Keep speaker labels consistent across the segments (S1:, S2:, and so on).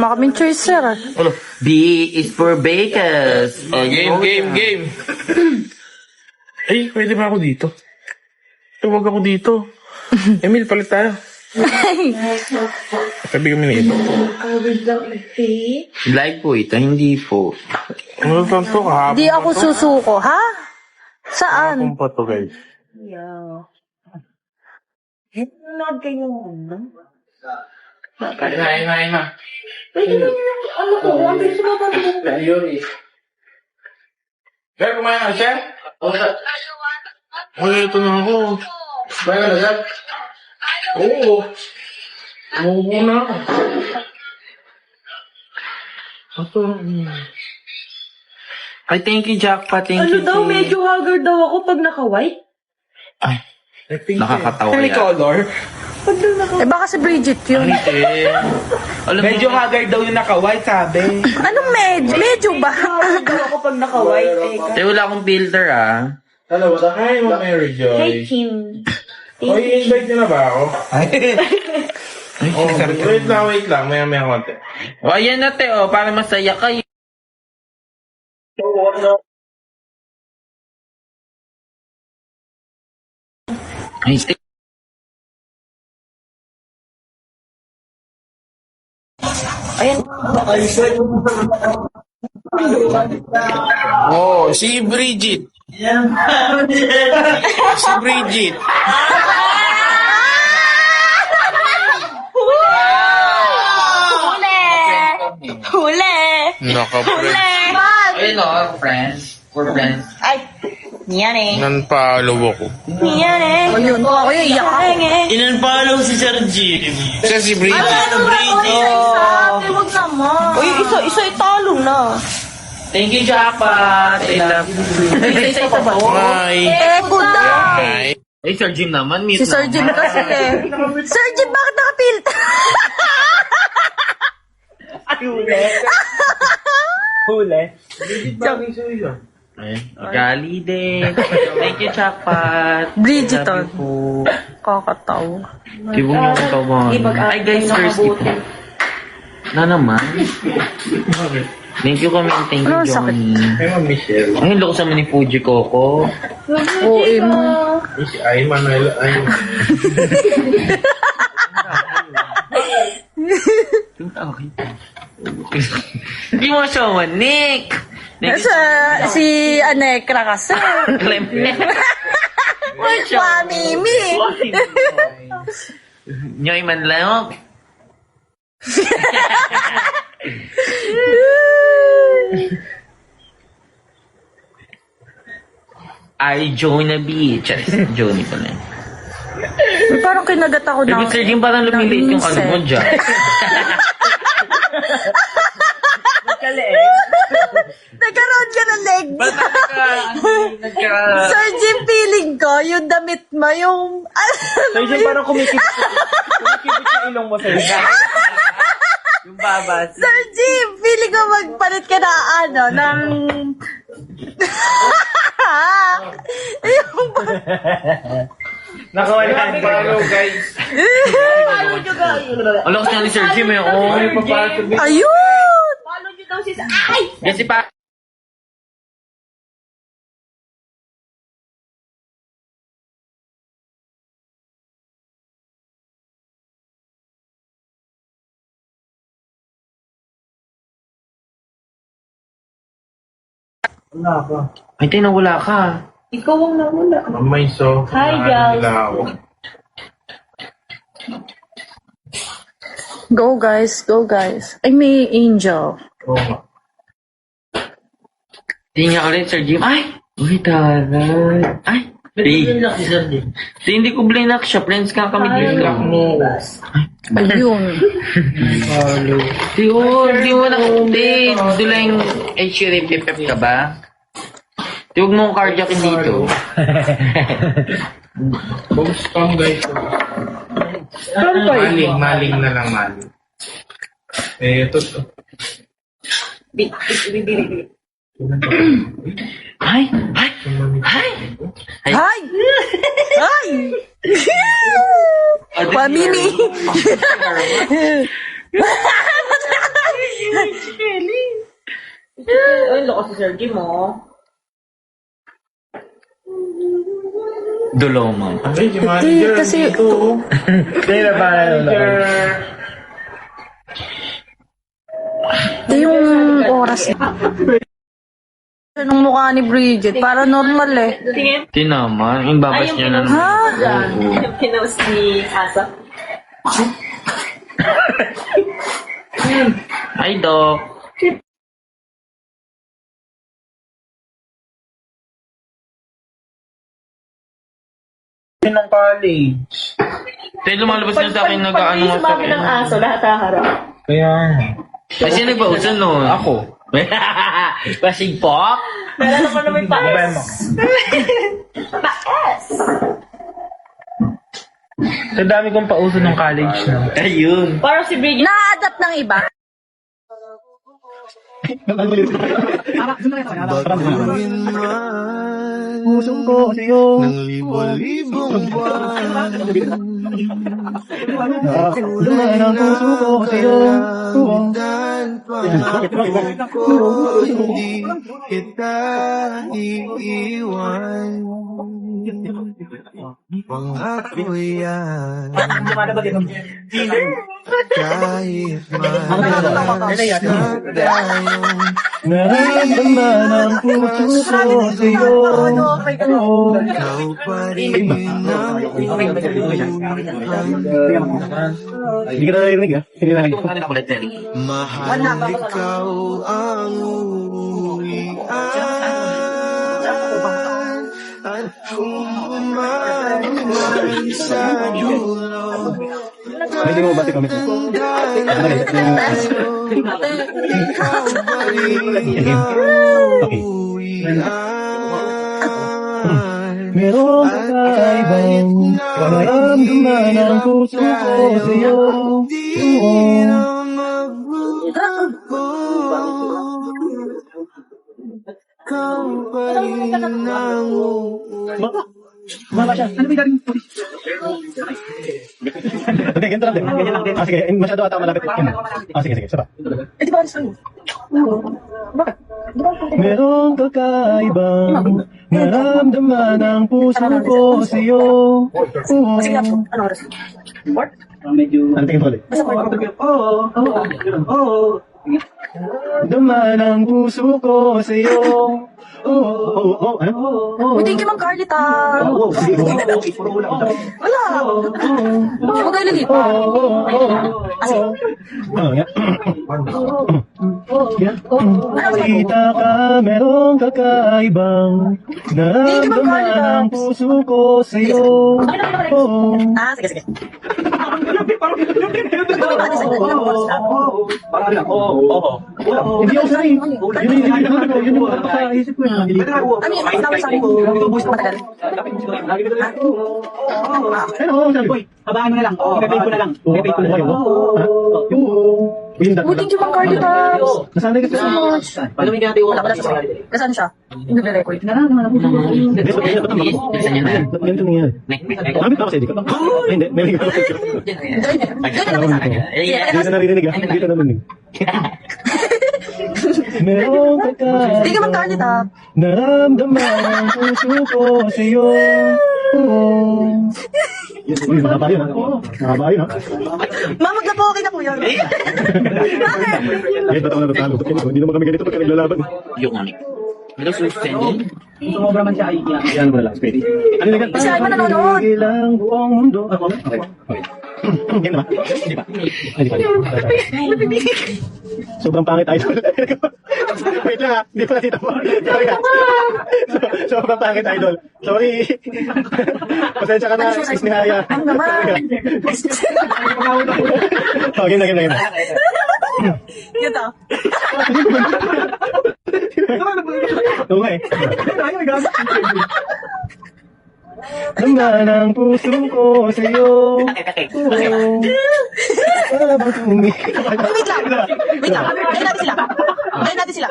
S1: naman kaming choice, sir.
S2: Ano?
S3: B is for bakers.
S2: Oh, game. Ay, pwede ba ako dito? Huwag ako dito. Emil, palit tayo. Sabi kami nito.
S3: Live po ito, hindi po.
S2: Ano to? Kahapon
S1: Di ako susuko, ha? Saan?
S2: Kahapon pa to, guys.
S4: Nanonood kayo ano?
S2: Kain na.
S4: Pwede na yung ano ko, ang bilis mo ba mo?
S2: Sir, kumain ka, sir? Ay, ito na ako. Kumain ka na, sir? Oo. Oo na ako. Ito.
S3: Ay, thank you, Jackpot. Thank
S4: Ano
S3: you,
S4: daw,
S3: Jay.
S4: medyo haggard daw ako pag naka-white?
S2: Ay,
S3: Nakakatawa
S2: Any
S3: yan.
S2: color?
S4: Pag daw naka
S1: Eh, baka si Bridget yun.
S3: Alam mo,
S2: Medyo haggard daw yung naka-white, sabi.
S1: Anong medyo? Medyo ba?
S4: haggard daw ako pag naka-white.
S3: Tay, wala akong filter, ah.
S2: Hello, hi, Mary
S4: Hey,
S2: Joy.
S4: Kim.
S2: Oy, invite niyo na ba ako?
S3: Ay,
S2: Oh, wait lang. Maya konti.
S3: o, ayan na, te, oh, para masaya kayo. Ay, te.
S2: Oh, si Bridget. Si Bridget.
S4: Huli!
S2: Naka-friend.
S3: Ayun, oh, friends. We're friends.
S4: Ay, yan eh.
S2: Nan-follow ako.
S4: Yan eh.
S1: Ayun, ako yung iyak ako.
S5: In-unfollow si Sir Jim.
S2: Siya si Bridget.
S4: Huwag naman. Uy, isa italo na.
S3: Thank you, Jackpot. I love you. Isa pa ba?
S2: Hi.
S1: Eko daw.
S2: Hi.
S3: Ay, Sir Jim naman. Meet
S1: Si Sir Jim kasi eh. Sir Jim, bakit naka-filter?
S5: Huli.
S3: Ay, gali din. Thank you, Jackpot.
S1: Bridget,
S3: Love you po.
S1: Kakatawa.
S3: Tibong yung katawan. Ay, guys, thirsty po. Na naman. Thank you kami. Thank you,
S1: Ano, sakit?
S3: Johnny.
S2: Hey, Ma'am Michelle.
S3: Ay, loko sa ni Fuji Coco.
S1: OA mo.
S2: Si Ayman. Ayman.
S3: Hindi mo siya manik.
S1: Si Anekra kasi. Pamimi.
S3: Nyoy man lang. Ay, Jonah Beach. Johnny pala.
S1: Parang kinagat ako ng...
S3: Ibig Sir Jim, parang lumiliit yung ano mo dyan.
S1: Nagkaroon ka ng leg. Sir Jim, feeling ko, yung damit mo, yung...
S5: Sir Jim, parang kumikipit yung ilong mo, Sir Jim. Yung babas.
S1: Sir Jim, feeling ko magpalit ka na, ng... yung...
S5: Nakawala.
S2: Follow, guys.
S3: Alam ko siya ni Sir Jim eh. Oh,
S1: Ayun!
S4: Follow nyo daw si... Ay!
S3: kasi pa... Ay, tayo nawala ka.
S4: Ikaw ang nawala.
S2: Mamay, so.
S4: Hi, guys.
S2: Nila ako.
S1: Go guys. Ay, may angel.
S2: Oo nga.
S3: Hindi nga ulit, Sir Jim. Ay! Uy, taray. Ay!
S5: Blinak si Sir Jim.
S3: Hindi ko blinak siya. Friends ka kami dito.
S1: Ayun.
S3: Di mo na hindi. Dulang HRPF ka ba? Huwag mong carjacking dito.
S2: Post cam, guys. Maling na lang, maling. Eh, ito to.
S3: Ay! Ay! Ay!
S1: Hi! Hi! Pamimi!
S4: Loko si Sergi mo.
S3: Dulomang.
S2: Ay, si manager.
S1: kasi-
S2: Dito.
S5: Hindi na ba
S2: Manager.
S1: Ito yung oras nung mukha ni Bridget. Para normal eh.
S4: Tingin.
S3: Di naman. Yung babas niya na.
S1: Ha?
S4: Yung pinost ni Asa.
S3: Ay, Doc.
S5: ng college?
S3: Tayo lumalabas na sa akin nag-ano nga sa
S4: Sumami ng
S3: akin.
S4: aso, lahat haharap.
S5: Kaya,
S3: Ay, sino nagpausan nun?
S5: ako.
S3: Basig po?
S4: Meron naman naman pa.
S5: Babayan mo.
S4: Pa-S!
S5: Sa dami kong pauso ng college na.
S3: Ayun.
S4: Parang si Bridget.
S1: Na-adapt ng iba.
S5: Pusong ko sa'yo.
S6: Ng libo-libong buwan
S5: Dumaan ang puso ko sa'yo.
S6: Dan pangako ko hindi kita iiwan Pangako yan Kahit malas na tayong
S5: Nararamdaman ang puso ko sa'yo.
S6: Ikaw pa rin ang
S5: Hindi ka naririnig ah. Hindi na
S6: mahal ikaw ang uwian At kung umamay sa dulo
S5: Hindi mo ba si Kamit?
S6: Ikaw pa rin ang uwian
S5: Merong kakaibang nararamdaman ang puso ko sa'yo.
S6: Di na magbago Ikaw pa rin ang
S5: Mama siya. Ano ba yung Hindi, ganito lang din. Sige, masyado ata malapit. Sige, saba.
S1: Eh, di ba alis mo? Bakit?
S5: Merong kakaibang nararamdaman ang puso ko sa'yo.
S1: Sige, ano oras?
S5: Ano tingin ko ulit?
S1: Basta ko.
S5: Daman ang puso ko sa'yo. Ano?
S1: Uy, thank you, Ma'am Carlita. Wala. Huwag kayo dito.
S5: Kita ka, merong kakaibang nararamdaman ang puso ko sa'yo.
S1: Sige, sige.
S5: Hindi ako sanay. Yun yung kakaisip ko.
S1: Ano yung sinabi sa akin? Matagal.
S5: Ano, sabi?
S7: Habaan mo na lang. I-pay ko na lang. I-pay ko na lang.
S1: Uy, thank you, Ma'am Carlita.
S5: Nasanay ka sa
S7: Paano may ginagawa
S1: Wala, wala sa akin. Nasaan siya? Hindi record.
S3: Bilisan niya na.
S5: Ganito nangyari. Kami pa kasi di ka. Hindi, narinig ako. Hindi ka naririnig ah. Hindi ka narinig. Merong kakaibang
S1: Thank you, Ma'am Carlita.
S5: naramdaman ang puso ko sa'yo. Uy, mahaba yun ha. Mahaba yun ha.
S1: Ma'am, wag na po. Okay na po yun. Bakit?
S5: Kahit ba't ako natatalo? Hindi naman kami ganito pagka naglalaban.
S3: Yung anik. Hello, Susan.
S7: Sumobra man siya ay
S5: Yan mo na lang, Spade. Ano na
S1: Kasi ay manonood.
S5: Ilang buong mundo. Okay. Yan na ba? Hindi pa. Hindi pa. Sobrang pangit idol. Wait lang ha. Hindi pa nakita mo. Sorry ha. Sobrang pangit idol. Sorry. Pasensya ka na. Is ni Haya.
S1: Ang naman.
S5: Oh, game na.
S1: Yun to.
S5: Oo nga eh. Naman ang puso ko sa'yo. Para bang tumigil?
S1: Wait lang. Gawin natin sila. Gawin natin sila.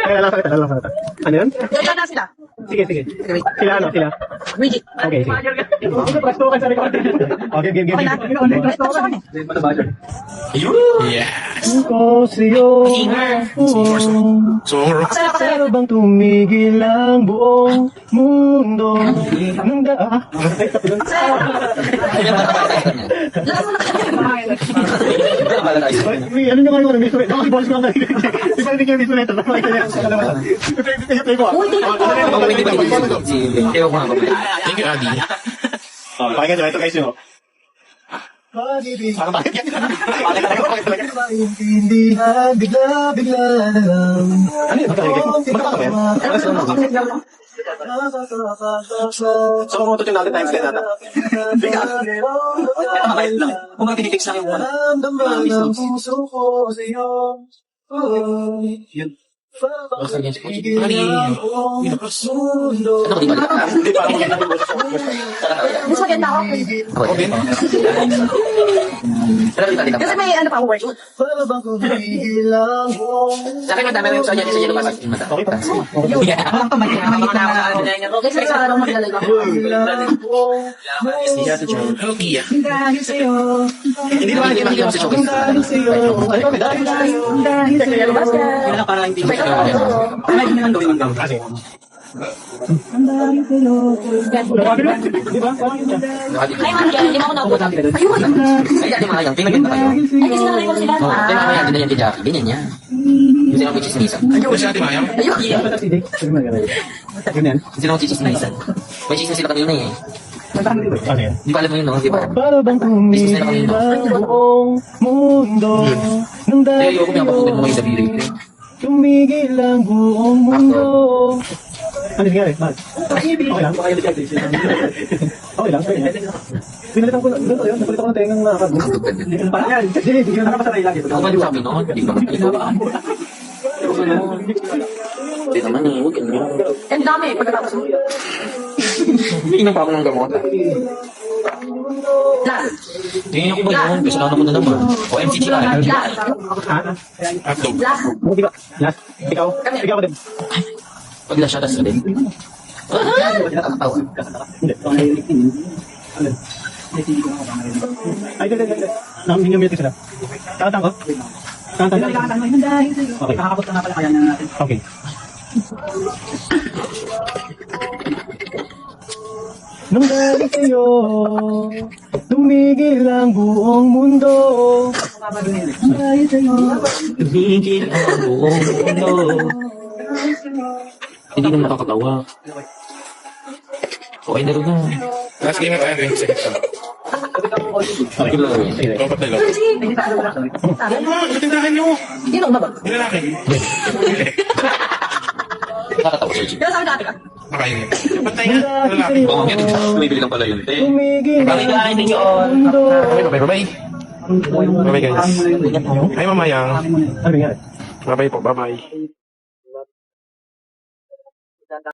S5: Ay, lalakad. Ano yan?
S1: Gawin natin sila.
S5: Sige, sige. Sila ano, sila?
S1: Reggie.
S5: Okay, sige. Prastukan sa recording. Okay, game.
S1: Okay na. Tapos ako na.
S2: Yes.
S5: Ko sa'yo.
S2: Sumuro.
S5: Para bang tumigil ang buong mundo ng daan? Ano nyo kayo? May sulit. Bakit boss ko ang narinig? Di ba hindi kayo may sulit? Bakit kayo sa kalaman? Play ko.
S2: Thank you, Adi.
S5: Pakinggan nyo. Ito guys nyo. Parang bakit yan? Maintindihan, bigla na lang. Ano yun? Magkaka ba yan? So, kumutot yung natin times 10 nata. Bigla.
S7: Mabait lang. Kung mga tinitix lang yung
S5: Ramdaman ang puso ko sa'yo.
S7: Yun.
S3: Basta yan si Coach.
S5: Tigil ang buong mundo.
S3: Ano ko di ba?
S5: Hindi pa ako
S1: Mas maganda ako.
S3: Ako din. Pero di ba din
S1: Kasi may ano pa ako work.
S5: Para bang tumigil ang buong
S3: Sa akin madami yung sa yellow pasas.
S5: Okay pa.
S7: Walang kamay.
S1: Okay, sa isang araw maglalagay ako.
S2: Hello, Kia.
S3: Hindi naman makikita mo sa showcase.
S5: Ano ba? Dahil
S7: Yun lang para hindi mo Ay, hindi lang gawin ang gawin.
S5: Di ba?
S1: Ay, man, kaya hindi mo ako naubot. Ayun.
S3: Ay, dati mga yan. Tingnan mo kayo.
S1: Ay, kasi nakalimutan sila.
S3: Oh, tingnan mo yan. Ganyan yan kay Jackie. Ganyan yan. Yung sinong chichismisan.
S2: Ayun, si Ate Mayang.
S1: Ayun.
S5: Yun yan.
S3: Yung sinong chichismisan. May chismis sila kanina eh.
S5: Ano yan?
S3: Di ba alam mo yun, no? Di ba?
S5: Para bang tumigil ang buong mundo ng
S3: Kaya ayoko may kapatid mo kayo sa birig.
S5: tumigil ang buong mundo. Ano nangyari? Bakit? Okay lang? Okay lang? Pinalitan ko lang. Napalitan ko ng tengang nakakagod.
S7: Parang yan. Hindi ko nakapasanay lagi.
S3: Ako ba yung sabi noon? Di ba? Hindi naman eh. Huwag ganyan.
S1: Ang dami, pagkatapos mo.
S3: Inom pa ako ng gamot.
S1: Last.
S3: Tingin ko ba yun? Kasalanan ko na naman. O MCGI.
S1: Last.
S2: Hotdog.
S1: Last.
S5: Buti ba? Last? Ikaw? Ikaw ba din?
S3: Pag lasya, tas na din.
S5: Ay, hindi. Nakamingin sila. Kakatang ko? Kakatang ko? Okay.
S7: Nakakapot na pala kaya natin.
S5: Okay. Nung dahil sa'yo, tumigil ang buong mundo. Dahil sa'yo,
S3: Tumigil ang buong mundo. Hindi naman nakakatawa. Okay na rin na.
S2: Last game na tayo, 20 seconds lang.
S3: Okay lang.
S2: Dapat na lang. Oo, tindahan nyo.
S1: Yun ang babag.
S2: Yung lalaki.
S3: Nakakatawa, Sergio.
S1: Pero sabi dati ka.
S2: Nakain niya. Pantay nga. Lalaki.
S3: Oo, yan. Tumibili lang pala yun.
S5: tumigil ang
S3: Bye-bye, thank you all.
S5: mundo.
S2: Bye-bye. Bye-bye, guys. Hi, Mamayang.
S5: Ano nangyari?
S2: Bye-bye po. Bye-bye.